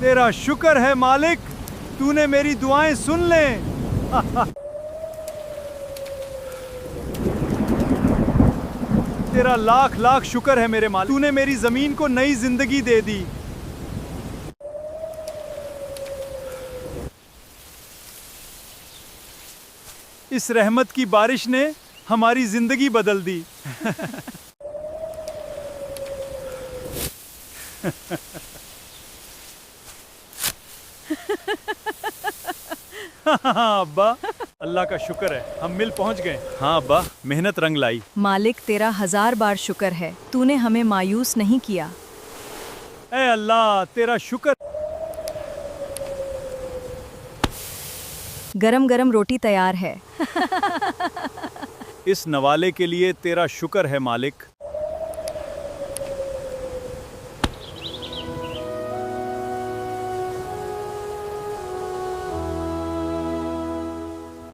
तेरा शुक्र है मालिक, तूने मेरी दुआएं सुन ले। तेरा लाख लाख शुक्र है मेरे मालिक, तूने मेरी जमीन को नई जिंदगी दे दी। इस रहमत की बारिश ने हमारी जिंदगी बदल दी। अब्बा, अल्लाह का शुक्र है हम मिल पहुंच गए। हाँ अब्बा, मेहनत रंग लाई। मालिक तेरा 1000 बार शुक्र है, तूने हमें मायूस नहीं किया। ए अल्लाह, तेरा शुक्र। गरम गरम रोटी तैयार है। इस नवाले के लिए तेरा शुक्र है मालिक।